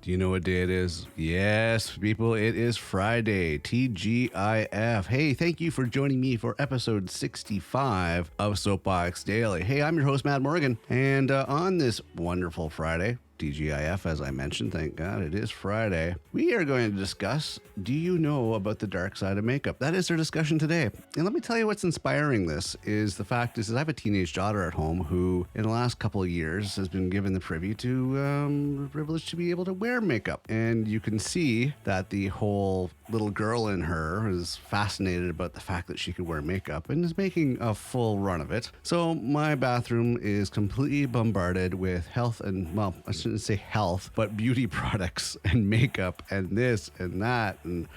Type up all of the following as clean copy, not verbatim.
Do you know what day it is? Yes, people, it is Friday, TGIF. Hey, thank you for joining me for episode 65 of Soapbox Daily. Hey, I'm your host, Matt Morgan, and on this wonderful Friday, TGIF, as I mentioned, thank God it is Friday, we are going to discuss, do you know about the dark side of makeup? That is our discussion today. And let me tell you what's inspiring this is the fact is I have a teenage daughter at home who, in the last couple of years, has been given the privilege to be able to wear makeup. And you can see that the whole little girl in her is fascinated about the fact that she could wear makeup and is making a full run of it. So my bathroom is completely bombarded with health and, well, I shouldn't say health, but beauty products and makeup and this and that. And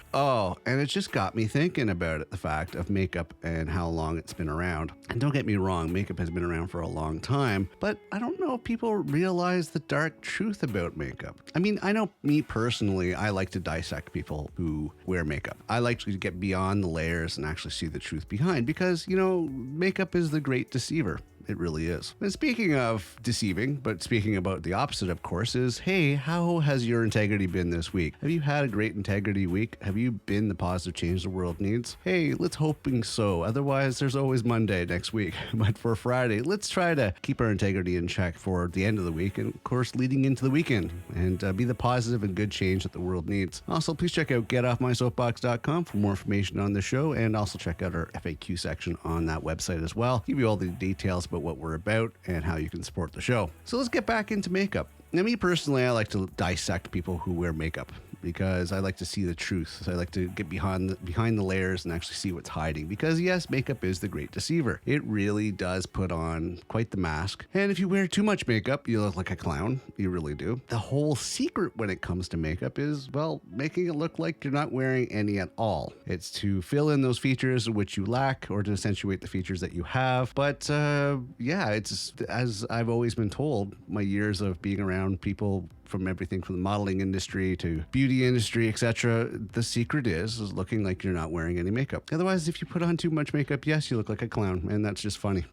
it just got me thinking about it, the fact of makeup and how long it's been around. And don't get me wrong, makeup has been around for a long time, but I don't know if people realize the dark truth about makeup. I mean, I know me personally, I like to dissect people who wear makeup. I like to get beyond the layers and actually see the truth behind because, you know, makeup is the great deceiver. It really is. And speaking of deceiving, but speaking about the opposite, of course, is, hey, how has your integrity been this week? Have you had a great integrity week? Have you been the positive change the world needs? Hey, let's hoping so. Otherwise, there's always Monday next week. But for Friday, let's try to keep our integrity in check for the end of the week and, of course, leading into the weekend and be the positive and good change that the world needs. Also, please check out getoffmysoapbox.com for more information on the show and also check out our FAQ section on that website as well. Give you all the details about what we're about and how you can support the show. So let's get back into makeup. Now, me personally, I like to dissect people who wear makeup because I like to see the truth. So I like to get behind the layers and actually see what's hiding because, yes, makeup is the great deceiver. It really does put on quite the mask. And if you wear too much makeup, you look like a clown. You really do. The whole secret when it comes to makeup is, well, making it look like you're not wearing any at all. It's to fill in those features which you lack or to accentuate the features that you have. But it's as I've always been told, my years of being around people from everything from the modeling industry to beauty industry, etc. The secret is looking like you're not wearing any makeup. Otherwise, if you put on too much makeup, yes, you look like a clown, and that's just funny.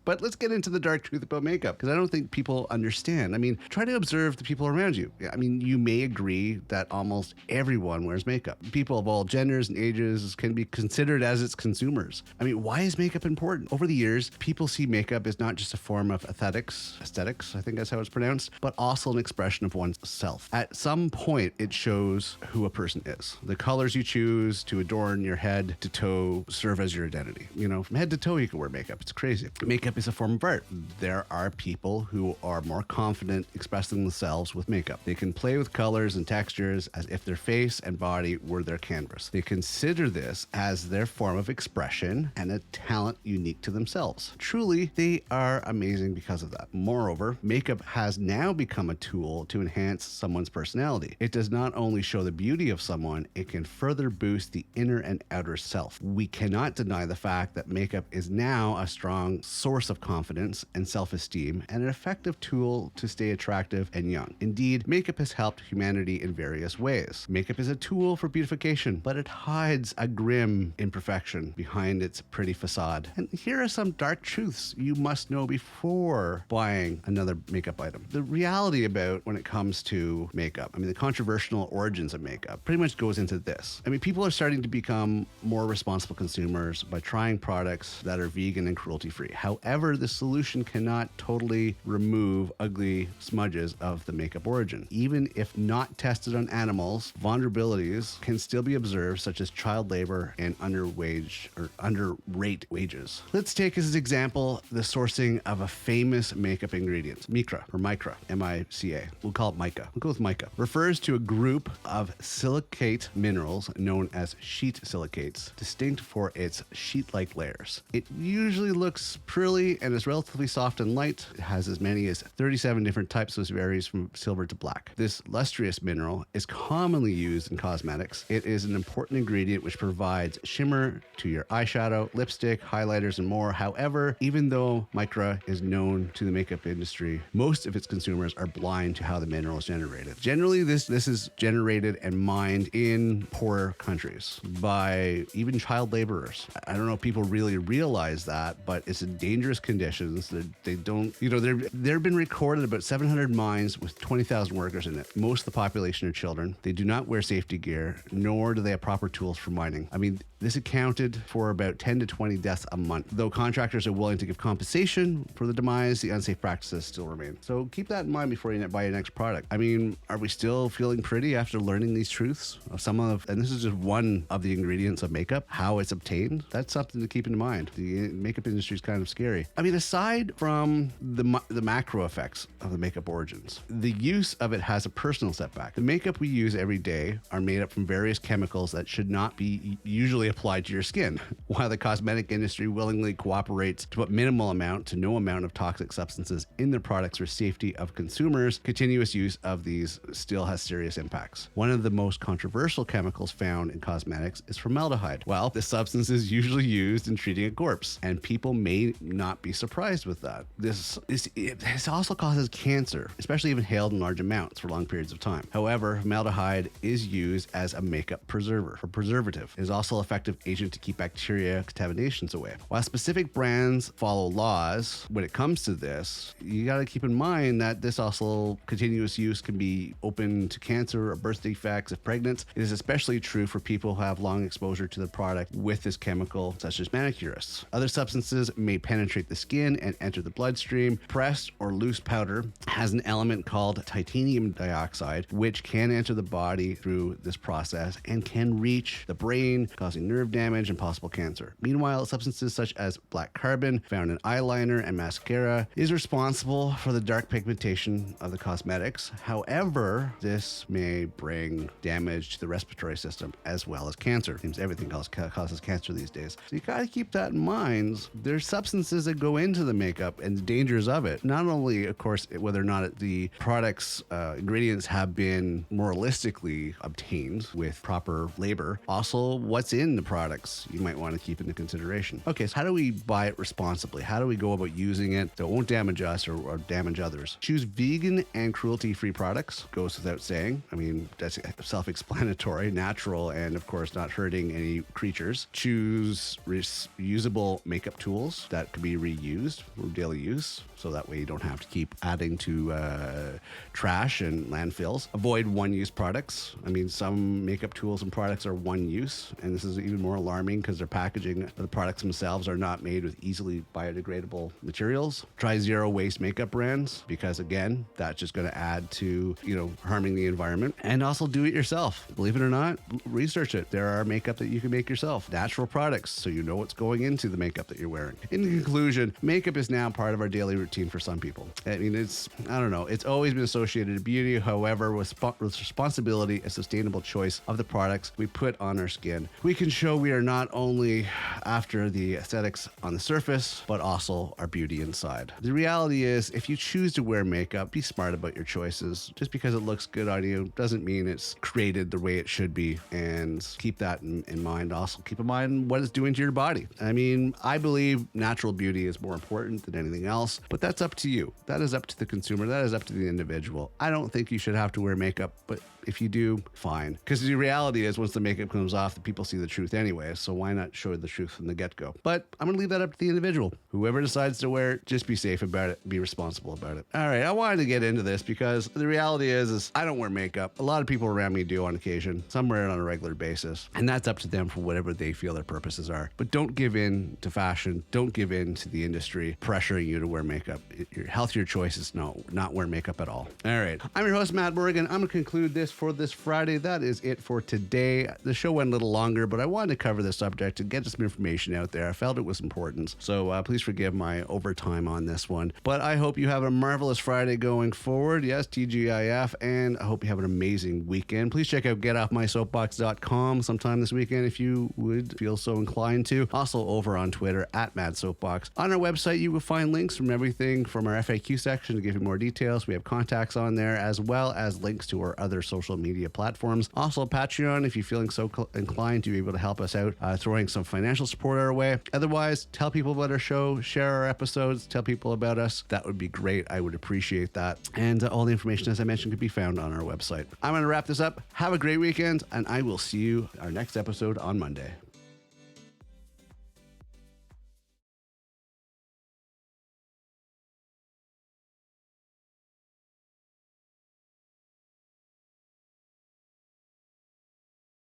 But let's get into the dark truth about makeup, because I don't think people understand. I mean, try to observe the people around you. I mean, you may agree that almost everyone wears makeup. People of all genders and ages can be considered as its consumers. I mean, why is makeup important? Over the years, people see makeup as not just a form of aesthetics, I think that's how it's pronounced, but also an expression of one's self. At some point, it shows who a person is. The colors you choose to adorn your head to toe serve as your identity. You know, from head to toe, you can wear makeup. It's crazy. Makeup is a form of art. There are people who are more confident expressing themselves with makeup. They can play with colors and textures as if their face and body were their canvas. They consider this as their form of expression and a talent unique to themselves. Truly, they are amazing because of that. Moreover, makeup has now become a tool to enhance someone's personality. It does not only show the beauty of someone, it can further boost the inner and outer self. We cannot deny the fact that makeup is now a strong source of confidence and self-esteem and an effective tool to stay attractive and young. Indeed, makeup has helped humanity in various ways. Makeup is a tool for beautification, but it hides a grim imperfection behind its pretty facade. And here are some dark truths you must know before buying another makeup item. The reality about when it comes to makeup, I mean, the controversial origins of makeup pretty much goes into this. I mean, people are starting to become more responsible consumers by trying products that are vegan and cruelty-free. However, the solution cannot totally remove ugly smudges of the makeup origin. Even if not tested on animals, vulnerabilities can still be observed, such as child labor and underrate wages. Let's take as an example the sourcing of a famous makeup ingredient, Micra, M-I-C-A. We'll call it mica. We'll go with mica. Refers to a group of silicate minerals known as sheet silicates, distinct for its sheet-like layers. It usually looks pearly and is relatively soft and light. It has as many as 37 different types, so it varies from silver to black. This lustrous mineral is commonly used in cosmetics. It is an important ingredient which provides shimmer to your eyeshadow, lipstick, highlighters, and more. However, even though Micra is known to the makeup industry, most of its consumers are blind to how the mineral is generated. Generally, this is generated and mined in poor countries by even child laborers. I don't know if people really realize that, but it's a dangerous dangerous conditions. They don't, there have been recorded about 700 mines with 20,000 workers in it. Most of the population are children. They do not wear safety gear, nor do they have proper tools for mining. I mean, this accounted for about 10 to 20 deaths a month. Though contractors are willing to give compensation for the demise, the unsafe practices still remain. So keep that in mind before you buy your next product. I mean, are we still feeling pretty after learning these truths of and this is just one of the ingredients of makeup, how it's obtained? That's something to keep in mind. The makeup industry is kind of scary. I mean, aside from the macro effects of the makeup origins, the use of it has a personal setback. The makeup we use every day are made up from various chemicals that should not be usually applied to your skin. While the cosmetic industry willingly cooperates to put minimal amount to no amount of toxic substances in their products for safety of consumers, continuous use of these still has serious impacts. One of the most controversial chemicals found in cosmetics is formaldehyde. Well, this substance is usually used in treating a corpse, and people may not be surprised with that. This also causes cancer, especially if inhaled in large amounts for long periods of time. However, formaldehyde is used as a makeup preservative. It is also an effective agent to keep bacteria contaminations away. While specific brands follow laws when it comes to this, you got to keep in mind that this also continuous use can be open to cancer or birth defects if pregnant. It is especially true for people who have long exposure to the product with this chemical, such as manicurists. Other substances may penetrate the skin and enter the bloodstream. Pressed or loose powder has an element called titanium dioxide, which can enter the body through this process and can reach the brain, causing nerve damage and possible cancer. Meanwhile, substances such as black carbon, found in eyeliner and mascara, is responsible for the dark pigmentation of the cosmetics. However, this may bring damage to the respiratory system as well as cancer. Seems everything causes cancer these days. So you gotta keep that in mind. There's substances that go into the makeup and the dangers of it. Not only, of course, whether or not the product's ingredients have been moralistically obtained with proper labor, also what's in the products you might want to keep into consideration. Okay, so how do we buy it responsibly? How do we go about using it that won't damage us or damage others? Choose vegan and cruelty-free products. Goes without saying. I mean, that's self-explanatory, natural, and of course not hurting any creatures. Choose reusable makeup tools that can be reused for daily use, so that way you don't have to keep adding to trash and landfills. Avoid one-use products. I mean, some makeup tools and products are one-use, and this is even more alarming because their packaging, the products themselves are not made with easily biodegradable materials. Try zero-waste makeup brands, because again, that's just going to add to, harming the environment. And also do it yourself. Believe it or not, research it. There are makeup that you can make yourself. Natural products, so you know what's going into the makeup that you're wearing. In conclusion, makeup is now part of our daily routine for some people. I mean, it's always been associated to beauty. However, with responsibility and sustainable choice of the products we put on our skin, we can show we are not only after the aesthetics on the surface, but also our beauty inside. The reality is, if you choose to wear makeup, be smart about your choices. Just because it looks good on you doesn't mean it's created the way it should be, and keep that in mind. Also, keep in mind what it's doing to your body. I mean, I believe natural beauty is more important than anything else, but that's up to you. That is up to the consumer. That is up to the individual. I don't think you should have to wear makeup, but if you do, fine. Because the reality is, once the makeup comes off, the people see the truth anyway, so why not show the truth from the get-go? But I'm going to leave that up to the individual. Whoever decides to wear it, just be safe about it, be responsible about it. All right, I wanted to get into this because the reality is I don't wear makeup. A lot of people around me do on occasion. Some wear it on a regular basis, and that's up to them for whatever they feel their purposes are. But don't give in to fashion. Don't give in to the industry pressuring you to wear makeup. Your healthier choice is not wear makeup at all. All right, I'm your host, Matt Morgan. I'm going to conclude this for this Friday. That is it for today. The show went a little longer, but I wanted to cover this subject and get some information out there. I felt it was important. So please forgive my overtime on this one. But I hope you have a marvelous Friday going forward. Yes, TGIF. And I hope you have an amazing weekend. Please check out getoffmysoapbox.com sometime this weekend if you would feel so inclined to. Also over on Twitter @MadSoapbox. On our website, you will find links from everything from our FAQ section to give you more details. We have contacts on there, as well as links to our other social media platforms. Also Patreon, if you're feeling so inclined to be able to help us out, throwing some financial support our way. Otherwise, tell people about our show, share our episodes, tell people about us. That would be great. I would appreciate that. And all the information, as I mentioned, could be found on our website. I'm going to wrap this up. Have a great weekend, and I will see you our next episode on Monday.